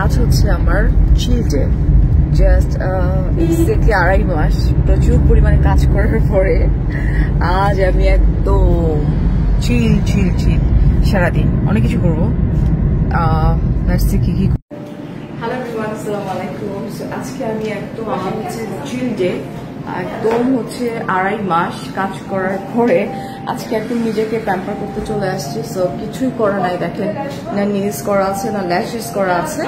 আজ হচ্ছে আমার চিল ডে। জাস্ট এক্স্যাক্টলি 2.5 মাস প্রচুর পরিমাণে কাজ করার পরে আজ আমি একদম চিল চিল চিল সারাদিন অনেক কিছু করবো। কি হ্যালো এভরিওয়ান, আসসালামু আলাইকুম। আজকে আমি একদম আমার হচ্ছে চিল ডে, একদম হচ্ছে 2.5 মাস কাজ করার পরে আজকে একদম নিজেকে প্যাম্পার করতে চলে আসছি। সো কিছুই করা নাই, দেখেন না নেলস করা আছে না ল্যাশেস করা আছে।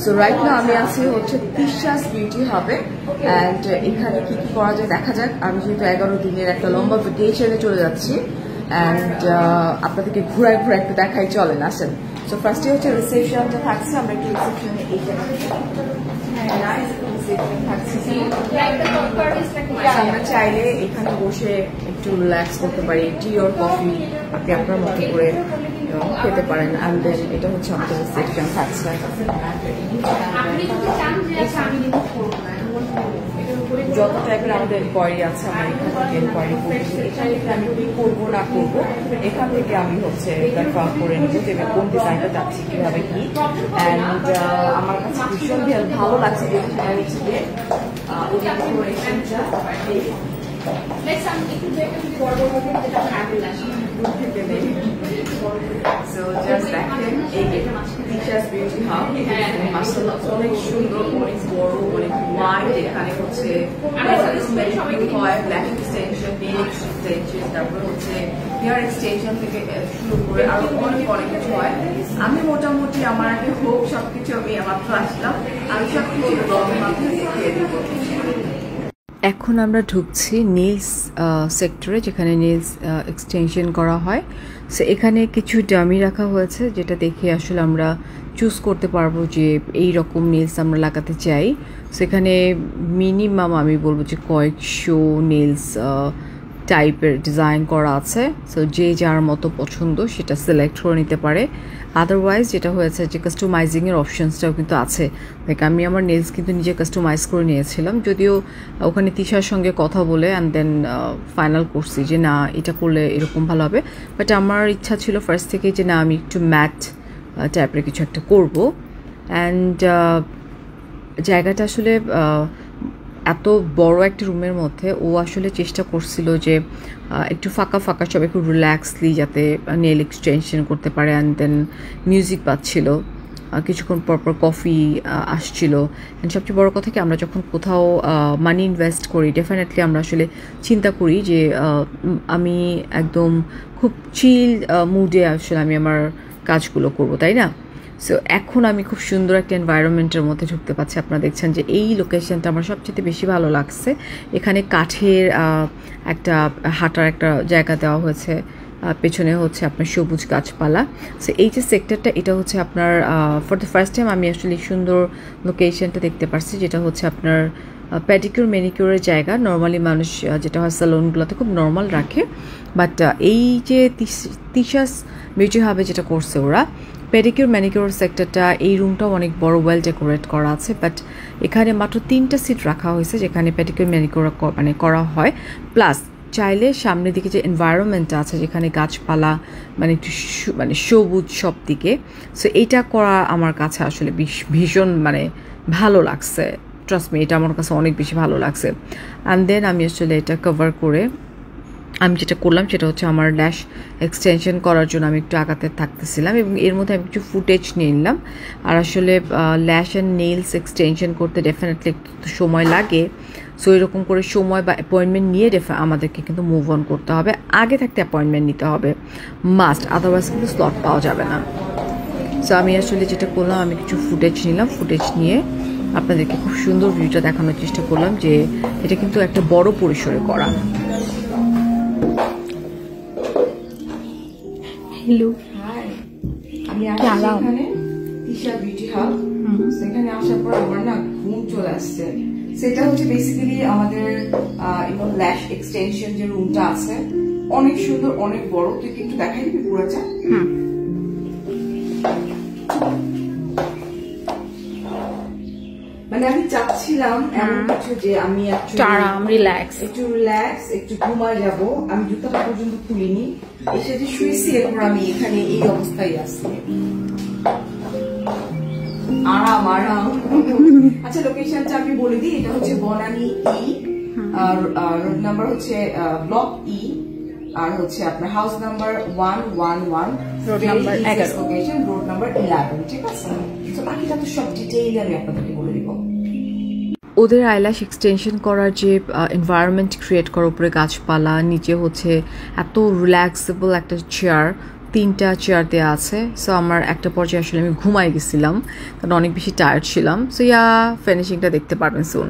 সো রাইট না আমি আছি হচ্ছে তিশাস বিউটি হাবে, অ্যান্ড এখানে কি কি করা যায় দেখা যাক। আমি যেহেতু 11 দিনের একটা লম্বা ভ্যাকেশনে চলে যাচ্ছি, অ্যান্ড আপনাদেরকে ঘুরায় ঘুরায় একটু দেখাই, চলেন আসেন। সো ফার্স্টে হচ্ছে রিসেপশনটা থাকছে, আমরা একটু রিসেপশনে আমরা চাইলে এখানে বসে একটু রিল্যাক্স করতে পারি, টি ওর কফি আপনি আপনার মতো করে খেতে পারেন। অ্যান্ড দেন এটা হচ্ছে আমাদের রিসেপশন থাকছে। যত টাইপের আমাদের এনকোয়ারি আছে আমরা এখান থেকে এনকোয়ারি করছি। এখানে আমি কি করবো না করবো এখান থেকে আমি হচ্ছে কনফার্ম করে নেবো যে আমি কোন ডিজাইনটা চাচ্ছি, কিভাবে কি। অ্যান্ড আমার কাছে ভীষণ ভালো লাগছে যে সেটা হচ্ছে যে অনেক সুন্দর, অনেক বড়, অনেক ওয়াইড। এখানে হচ্ছে তারপর হচ্ছে হেয়ার এক্সটেনশন থেকে শুরু করে আরো অনেক অনেক কিছু হয়। আমি মোটামুটি আমার আগে হোক সবকিছু আমি মাত্র আসলাম, আমি সবকিছু মাথায় দেখিয়ে দেবো। এখন আমরা ঢুকছি নেলস সেক্টরে, যেখানে নেলস এক্সটেনশন করা হয়। সো এখানে কিছু ডামি রাখা হয়েছে, যেটা দেখে আসলে আমরা চুজ করতে পারবো যে এই রকম নেলস আমরা লাগাতে চাই। সেখানে মিনিমাম আমি বলবো যে কয়েকশো নেলস টাইপের ডিজাইন করা আছে। সো যে যার মতো পছন্দ সেটা সিলেক্ট করে নিতে পারে। আদারওয়াইজ যেটা হয়েছে যে কাস্টমাইজিংয়ের অপশানসটাও কিন্তু আছে। লাইক আমি আমার নেলস কিন্তু নিজে কাস্টমাইজ করে নিয়েছিলাম, যদিও ওখানে তিশার সঙ্গে কথা বলে অ্যান্ড দেন ফাইনাল করছি যে না এটা করলে এরকম ভালো হবে। বাট আমার ইচ্ছা ছিল ফার্স্ট থেকে যে না আমি একটু ম্যাট টাইপের কিছু একটা করব। অ্যান্ড জায়গাটা আসলে এত বড় একটা রুমের মধ্যে ও আসলে চেষ্টা করছিল যে একটু ফাঁকা ফাঁকা সব একটু রিল্যাক্সলি যাতে নেল এক্সটেনশন করতে পারে। অ্যান্ড দেন মিউজিক পাচ্ছিল, কিছুক্ষণ পরপর কফি আসছিল। অ্যান্ড সবচেয়ে বড় কথা কি, আমরা যখন কোথাও মানি ইনভেস্ট করি ডেফিনেটলি আমরা আসলে চিন্তা করি যে আমি একদম খুব চিল মুডে আসলে আমি আমার কাজগুলো করবো, তাই না? সো এখন আমি খুব সুন্দর একটা এনভায়রনমেন্টের মধ্যে ঢুকতে পারছি। আপনারা দেখছেন যে এই লোকেশনটা আমার সবচেয়ে বেশি ভালো লাগছে। এখানে কাঠের একটা হাঁটার একটা জায়গা দেওয়া হয়েছে, পেছনে হচ্ছে আপনার সবুজ গাছপালা। সো এই যে সেক্টরটা, এটা হচ্ছে আপনার ফর দ্য ফার্স্ট টাইম আমি আসলে সুন্দর লোকেশনটা দেখতে পারছি, যেটা হচ্ছে আপনার প্যাডিকিউর ম্যানিকিউরের জায়গা। নর্মালি মানুষ যেটা হয় স্যালুনগুলোতে খুব নর্মাল রাখে, বাট এই যে তিশাস বিউটি হাবে যেটা করছে ওরা পেডিকিউর ম্যানিকিউর সেক্টরটা, এই রুমটাও অনেক বড় ওয়েল ডেকোরেট করা আছে। বাট এখানে মাত্র 3টা সিট রাখা হয়েছে যেখানে পেডিকিউর ম্যানিকিউর মানে করা হয়। প্লাস চাইলে সামনের দিকে যে এনভায়রনমেন্টটা আছে, যেখানে গাছপালা মানে একটু মানে সবুজ সব দিকে, সো এইটা করা আমার কাছে আসলে ভীষণ মানে ভালো লাগছে। ট্রাস্ট মি, এটা আমার কাছে অনেক বেশি ভালো লাগছে। অ্যান্ড দেন আমি আসলে এটা কভার করে আমি যেটা করলাম সেটা হচ্ছে আমার ল্যাশ এক্সটেনশন করার জন্য আমি একটু আগাতে থাকতেছিলাম, এবং এর মধ্যে আমি কিছু ফুটেজ নিয়ে নিলাম। আর আসলে ল্যাশ অ্যান্ড নেলস এক্সটেনশন করতে ডেফিনেটলি একটু সময় লাগে। সো এরকম করে সময় বা অ্যাপয়েন্টমেন্ট নিয়ে আমাদেরকে কিন্তু মুভ অন করতে হবে। আগে থাকতে অ্যাপয়েন্টমেন্ট নিতে হবে মাস্ট, আদারওয়াইজ কিন্তু স্লট পাওয়া যাবে না। সো আমি আসলে যেটা করলাম, আমি কিছু ফুটেজ নিলাম, ফুটেজ নিয়ে আপনাদেরকে খুব সুন্দর ভিউটা দেখানোর চেষ্টা করলাম যে এটা কিন্তু একটা বড় পরিসরে করা। হ্যালো, হাই, আমি এখানে তিশা বিউটি হাব। সেখানে আসার পর আমার না ঘুম চলে আসছে। সেটা হচ্ছে বেসিক্যালি আমাদের ল্যাশ এক্সটেনশন যে রুমটা আছে, অনেক সুন্দর, অনেক বড়। তুই কি একটু দেখাই দিবি পুরোটা? মানে আমি চাচ্ছিলাম এমন কিছু যে আমি একটু রিল্যাক্স একটু ঘুমায় যাব। আমি জুতাটা পর্যন্ত খুলিনি, এসে যে শুয়েছি, এরপর আমি এখানে এই অবস্থায় আছি, আরাম আমার আচ্ছা লোকেশনটা আমি বলে দিই, এটা হচ্ছে বনানী ই, রোড নাম্বার হচ্ছে ব্লক ই, আর হচ্ছে আপনার house number 111, road number 11, location road number 11, ঠিক আছে? তো বাকিটা তো সব ডিটেইল আমি আপনাদেরকে বলে দিব। ওদের আইল্যাশ এক্সটেনশন করার যে এনভায়রনমেন্ট ক্রিয়েট করার উপরে গাছপালা, নিচে হচ্ছে এত রিল্যাক্সেবল একটা চেয়ার, 3টা চেয়ার দেওয়া আছে। সো আমার একটা পর্যায়ে আসলে আমি ঘুমাই গেছিলাম কারণ অনেক বেশি টায়ার্ড ছিলাম। সো ফিনিশিংটা দেখতে পারবেন সুন।